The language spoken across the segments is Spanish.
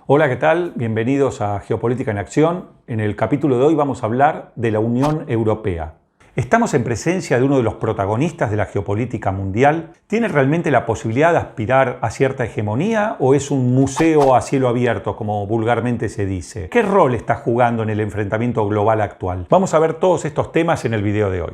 Hola, ¿qué tal? Bienvenidos a Geopolítica en Acción. En el capítulo de hoy vamos a hablar de la Unión Europea. ¿Estamos en presencia de uno de los protagonistas de la geopolítica mundial? ¿Tiene realmente la posibilidad de aspirar a cierta hegemonía o es un museo a cielo abierto, como vulgarmente se dice? ¿Qué rol está jugando en el enfrentamiento global actual? Vamos a ver todos estos temas en el video de hoy.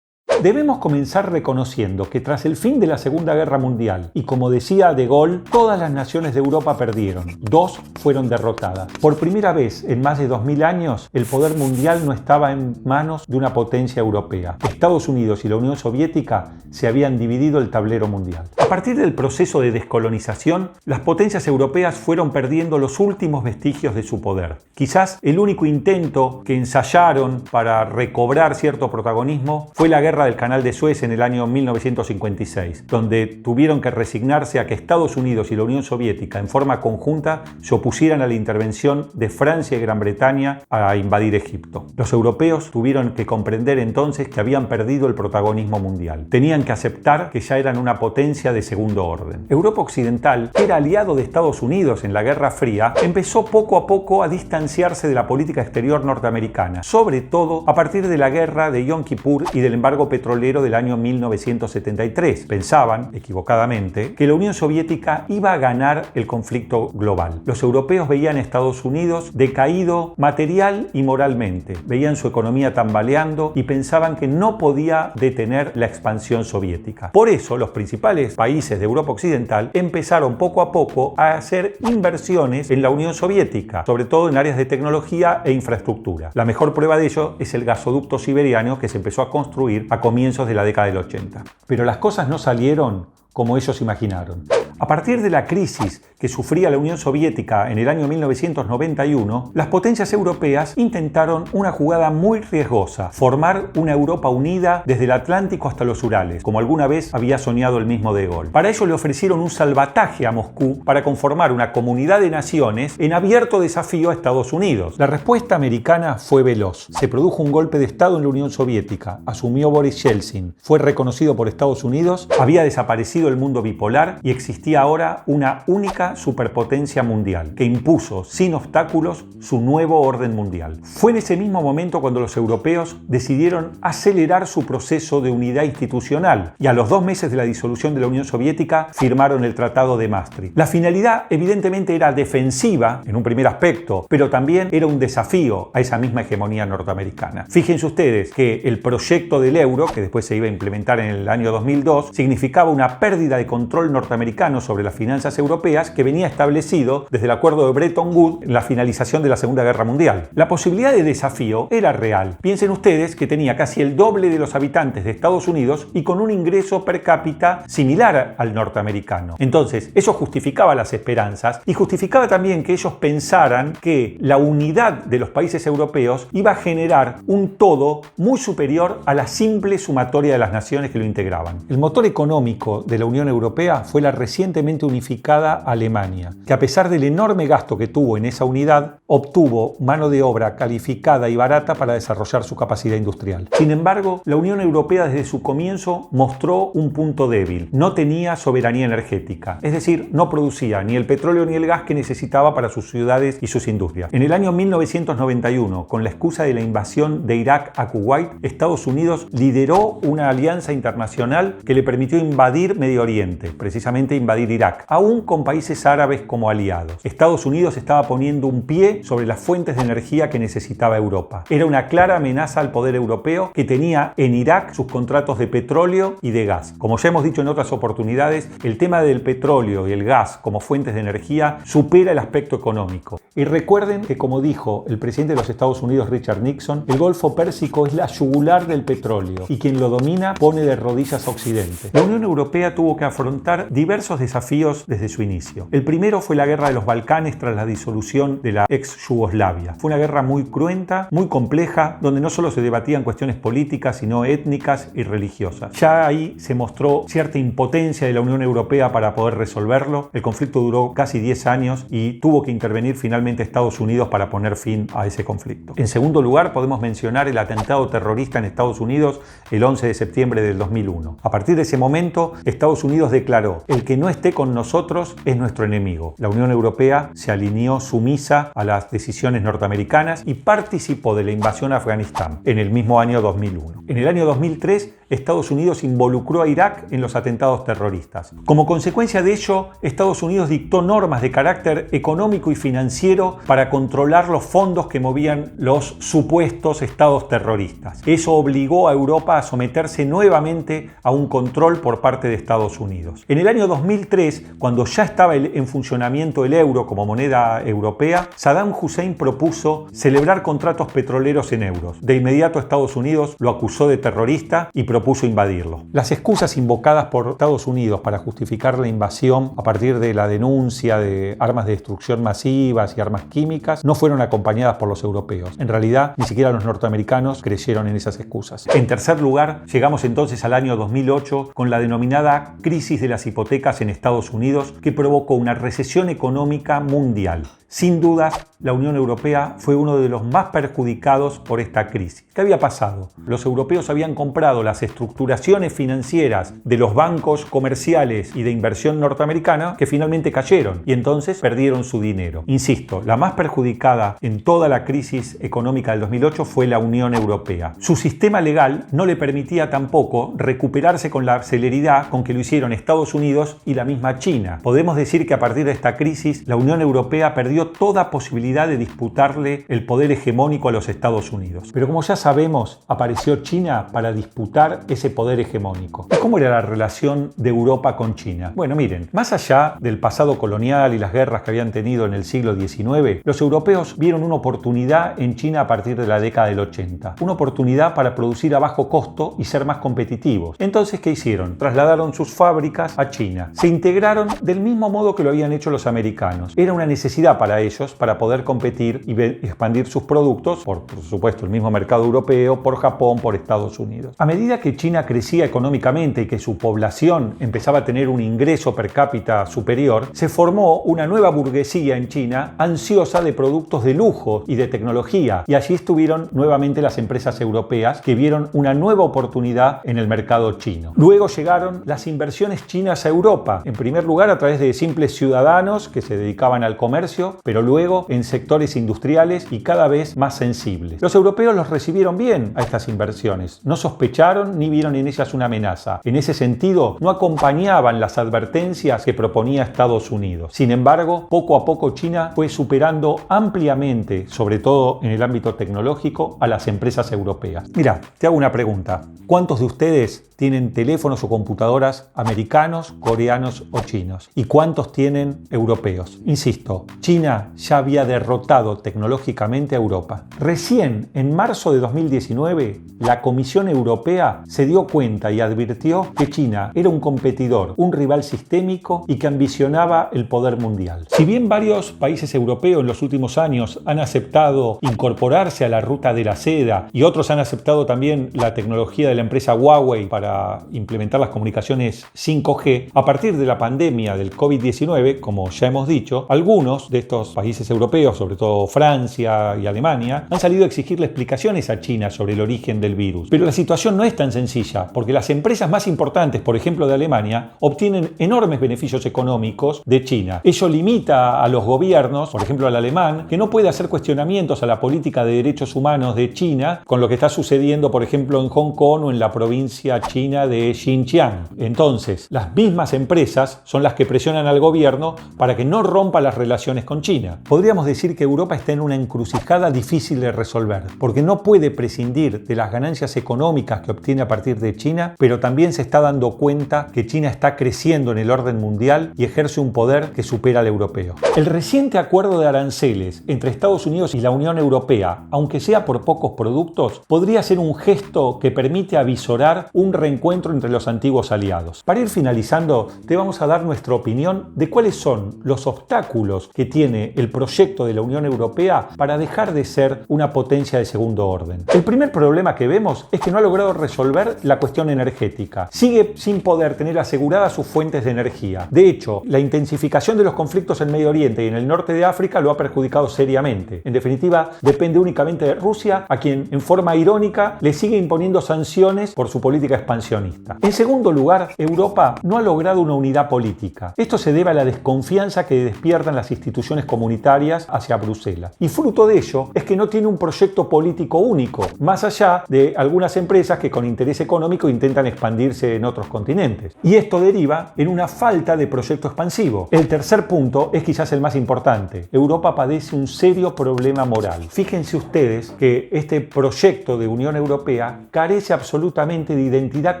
Debemos comenzar reconociendo que tras el fin de la Segunda Guerra Mundial, y como decía De Gaulle, todas las naciones de Europa perdieron, 2 fueron derrotadas. Por primera vez en más de 2000 años, el poder mundial no estaba en manos de una potencia europea. Estados Unidos y la Unión Soviética se habían dividido el tablero mundial. A partir del proceso de descolonización, las potencias europeas fueron perdiendo los últimos vestigios de su poder. Quizás el único intento que ensayaron para recobrar cierto protagonismo fue la Guerra del Canal de Suez en el año 1956, donde tuvieron que resignarse a que Estados Unidos y la Unión Soviética en forma conjunta se opusieran a la intervención de Francia y Gran Bretaña a invadir Egipto. Los europeos tuvieron que comprender entonces que habían perdido el protagonismo mundial. Tenían que aceptar que ya eran una potencia de segundo orden. Europa Occidental, que era aliado de Estados Unidos en la Guerra Fría, empezó poco a poco a distanciarse de la política exterior norteamericana, sobre todo a partir de la guerra de Yom Kippur y del embargo petrolero del año 1973. Pensaban, equivocadamente, que la Unión Soviética iba a ganar el conflicto global. Los europeos veían a Estados Unidos decaído material y moralmente, veían su economía tambaleando y pensaban que no podía detener la expansión soviética. Por eso, los principales países de Europa Occidental empezaron poco a poco a hacer inversiones en la Unión Soviética, sobre todo en áreas de tecnología e infraestructura. La mejor prueba de ello es el gasoducto siberiano que se empezó a construir a comienzos de la década del 80. Pero las cosas no salieron como ellos imaginaron. A partir de la crisis que sufría la Unión Soviética en el año 1991, las potencias europeas intentaron una jugada muy riesgosa: formar una Europa unida desde el Atlántico hasta los Urales, como alguna vez había soñado el mismo De Gaulle. Para ello le ofrecieron un salvataje a Moscú para conformar una comunidad de naciones en abierto desafío a Estados Unidos. La respuesta americana fue veloz. Se produjo un golpe de Estado en la Unión Soviética, asumió Boris Yeltsin, fue reconocido por Estados Unidos, había desaparecido el mundo bipolar y existía ahora una única superpotencia mundial que impuso sin obstáculos su nuevo orden mundial. Fue en ese mismo momento cuando los europeos decidieron acelerar su proceso de unidad institucional y a los 2 meses de la disolución de la Unión Soviética firmaron el Tratado de Maastricht. La finalidad evidentemente era defensiva en un primer aspecto, pero también era un desafío a esa misma hegemonía norteamericana. Fíjense ustedes que el proyecto del euro, que después se iba a implementar en el año 2002, significaba una pérdida de control norteamericano sobre las finanzas europeas que venía establecido desde el acuerdo de Bretton Woods en la finalización de la Segunda Guerra Mundial. La posibilidad de desafío era real. Piensen ustedes que tenía casi el doble de los habitantes de Estados Unidos y con un ingreso per cápita similar al norteamericano. Entonces, eso justificaba las esperanzas y justificaba también que ellos pensaran que la unidad de los países europeos iba a generar un todo muy superior a la simple sumatoria de las naciones que lo integraban. El motor económico de la Unión Europea fue la recientemente unificada Alemania, que a pesar del enorme gasto que tuvo en esa unidad, obtuvo mano de obra calificada y barata para desarrollar su capacidad industrial. Sin embargo, la Unión Europea desde su comienzo mostró un punto débil: no tenía soberanía energética, es decir, no producía ni el petróleo ni el gas que necesitaba para sus ciudades y sus industrias. En el año 1991, con la excusa de la invasión de Irak a Kuwait, Estados Unidos lideró una alianza internacional que le permitió invadir Medio Oriente, precisamente invadir Irak, aún con países árabes como aliados. Estados Unidos estaba poniendo un pie sobre las fuentes de energía que necesitaba Europa. Era una clara amenaza al poder europeo que tenía en Irak sus contratos de petróleo y de gas. Como ya hemos dicho en otras oportunidades, el tema del petróleo y el gas como fuentes de energía supera el aspecto económico. Y recuerden que, como dijo el presidente de los Estados Unidos, Richard Nixon, el Golfo Pérsico es la yugular del petróleo y quien lo domina pone de rodillas a Occidente. La Unión Europea tuvo que afrontar diversos desafíos desde su inicio. El primero fue la guerra de los Balcanes tras la disolución de la ex Yugoslavia. Fue una guerra muy cruenta, muy compleja, donde no solo se debatían cuestiones políticas, sino étnicas y religiosas. Ya ahí se mostró cierta impotencia de la Unión Europea para poder resolverlo. El conflicto duró casi 10 años y tuvo que intervenir finalmente Estados Unidos para poner fin a ese conflicto. En segundo lugar, podemos mencionar el atentado terrorista en Estados Unidos el 11 de septiembre del 2001. A partir de ese momento, Estados Unidos declaró: el que no esté con nosotros es nuestro enemigo. La Unión Europea se alineó sumisa a las decisiones norteamericanas y participó de la invasión a Afganistán en el mismo año 2001. En el año 2003, Estados Unidos involucró a Irak en los atentados terroristas. Como consecuencia de ello, Estados Unidos dictó normas de carácter económico y financiero para controlar los fondos que movían los supuestos estados terroristas. Eso obligó a Europa a someterse nuevamente a un control por parte de Estados Unidos. En el año 2003, cuando ya estaba en funcionamiento el euro como moneda europea, Saddam Hussein propuso celebrar contratos petroleros en euros. De inmediato Estados Unidos lo acusó de terrorista y propuso invadirlo. Las excusas invocadas por Estados Unidos para justificar la invasión a partir de la denuncia de armas de destrucción masivas y armas químicas no fueron acompañadas por los europeos. En realidad, ni siquiera los norteamericanos creyeron en esas excusas. En tercer lugar, llegamos entonces al año 2008 con la denominada crisis de las hipotecas en Estados Unidos, que provocó una recesión económica mundial. Sin dudas, la Unión Europea fue uno de los más perjudicados por esta crisis. ¿Qué había pasado? Los europeos habían comprado las estructuraciones financieras de los bancos comerciales y de inversión norteamericana que finalmente cayeron y entonces perdieron su dinero. Insisto, la más perjudicada en toda la crisis económica del 2008 fue la Unión Europea. Su sistema legal no le permitía tampoco recuperarse con la celeridad con que lo hicieron Estados Unidos y la misma China. Podemos decir que a partir de esta crisis, la Unión Europea perdió toda posibilidad de disputarle el poder hegemónico a los Estados Unidos. Pero como ya sabemos, apareció China para disputar ese poder hegemónico. ¿Y cómo era la relación de Europa con China? Bueno, miren, más allá del pasado colonial y las guerras que habían tenido en el siglo XIX, los europeos vieron una oportunidad en China a partir de la década del 80. Una oportunidad para producir a bajo costo y ser más competitivos. Entonces, ¿qué hicieron? Trasladaron sus fábricas a China. Se integraron del mismo modo que lo habían hecho los americanos. Era una necesidad para ellos para poder competir y expandir sus productos por supuesto, el mismo mercado europeo, por Japón, por Estados Unidos. A medida que China crecía económicamente y que su población empezaba a tener un ingreso per cápita superior, se formó una nueva burguesía en China ansiosa de productos de lujo y de tecnología, y allí estuvieron nuevamente las empresas europeas que vieron una nueva oportunidad en el mercado chino. Luego llegaron las inversiones chinas a Europa, en primer lugar a través de simples ciudadanos que se dedicaban al comercio, pero luego en sectores industriales y cada vez más sensibles. Los europeos los recibieron bien a estas inversiones, no sospecharon ni vieron en ellas una amenaza. En ese sentido, no acompañaban las advertencias que proponía Estados Unidos. Sin embargo, poco a poco China fue superando ampliamente, sobre todo en el ámbito tecnológico, a las empresas europeas. Mira, te hago una pregunta. ¿Cuántos de ustedes tienen teléfonos o computadoras americanos, coreanos o chinos? ¿Y cuántos tienen europeos? Insisto, China ya había derrotado tecnológicamente a Europa. Recién en marzo de 2019, la Comisión Europea se dio cuenta y advirtió que China era un competidor, un rival sistémico y que ambicionaba el poder mundial. Si bien varios países europeos en los últimos años han aceptado incorporarse a la ruta de la seda y otros han aceptado también la tecnología de la empresa Huawei para implementar las comunicaciones 5G, a partir de la pandemia del COVID-19, como ya hemos dicho, algunos de estos países europeos, sobre todo Francia y Alemania, han salido a exigirle explicaciones a China sobre el origen del virus. Pero la situación no es tan sencilla, porque las empresas más importantes, por ejemplo de Alemania, obtienen enormes beneficios económicos de China. Ello limita a los gobiernos, por ejemplo al alemán, que no puede hacer cuestionamientos a la política de derechos humanos de China con lo que está sucediendo, por ejemplo, en Hong Kong o en la provincia china de Xinjiang. Entonces, las mismas empresas son las que presionan al gobierno para que no rompa las relaciones con con China. Podríamos decir que Europa está en una encrucijada difícil de resolver, porque no puede prescindir de las ganancias económicas que obtiene a partir de China, pero también se está dando cuenta que China está creciendo en el orden mundial y ejerce un poder que supera al europeo. El reciente acuerdo de aranceles entre Estados Unidos y la Unión Europea, aunque sea por pocos productos, podría ser un gesto que permite avisorar un reencuentro entre los antiguos aliados. Para ir finalizando, te vamos a dar nuestra opinión de cuáles son los obstáculos que tiene el proyecto de la Unión Europea para dejar de ser una potencia de segundo orden. El primer problema que vemos es que no ha logrado resolver la cuestión energética. Sigue sin poder tener aseguradas sus fuentes de energía. De hecho, la intensificación de los conflictos en Medio Oriente y en el norte de África lo ha perjudicado seriamente. En definitiva, depende únicamente de Rusia, a quien en forma irónica le sigue imponiendo sanciones por su política expansionista. En segundo lugar, Europa no ha logrado una unidad política. Esto se debe a la desconfianza que despiertan las instituciones comunitarias hacia Bruselas. Y fruto de ello es que no tiene un proyecto político único, más allá de algunas empresas que con interés económico intentan expandirse en otros continentes. Y esto deriva en una falta de proyecto expansivo. El tercer punto es quizás el más importante. Europa padece un serio problema moral. Fíjense ustedes que este proyecto de Unión Europea carece absolutamente de identidad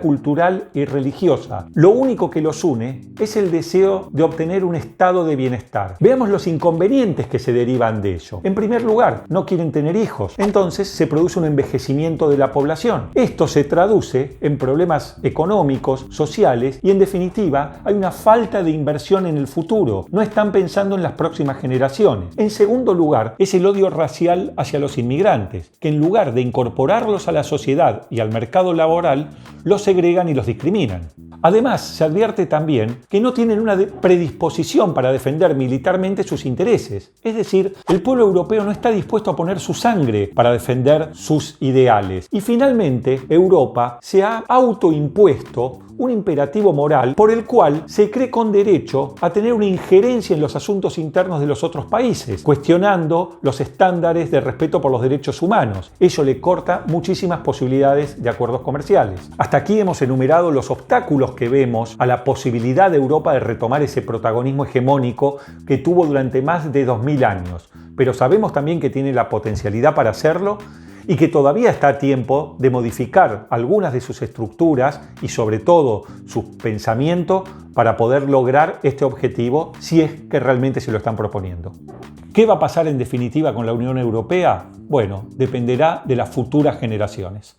cultural y religiosa. Lo único que los une es el deseo de obtener un estado de bienestar. Veamos los inconvenientes que se derivan de ello. En primer lugar, no quieren tener hijos. Entonces se produce un envejecimiento de la población. Esto se traduce en problemas económicos, sociales y en definitiva hay una falta de inversión en el futuro. No están pensando en las próximas generaciones. En segundo lugar, es el odio racial hacia los inmigrantes, que en lugar de incorporarlos a la sociedad y al mercado laboral, los segregan y los discriminan. Además, se advierte también que no tienen una predisposición para defender militarmente sus intereses. Es decir, el pueblo europeo no está dispuesto a poner su sangre para defender sus ideales. Y finalmente, Europa se ha autoimpuesto un imperativo moral por el cual se cree con derecho a tener una injerencia en los asuntos internos de los otros países, cuestionando los estándares de respeto por los derechos humanos. Ello le corta muchísimas posibilidades de acuerdos comerciales. Hasta aquí hemos enumerado los obstáculos que vemos a la posibilidad de Europa de retomar ese protagonismo hegemónico que tuvo durante más de 2000 años. Pero sabemos también que tiene la potencialidad para hacerlo y que todavía está a tiempo de modificar algunas de sus estructuras y sobre todo su pensamiento para poder lograr este objetivo si es que realmente se lo están proponiendo. ¿Qué va a pasar en definitiva con la Unión Europea? Bueno, dependerá de las futuras generaciones.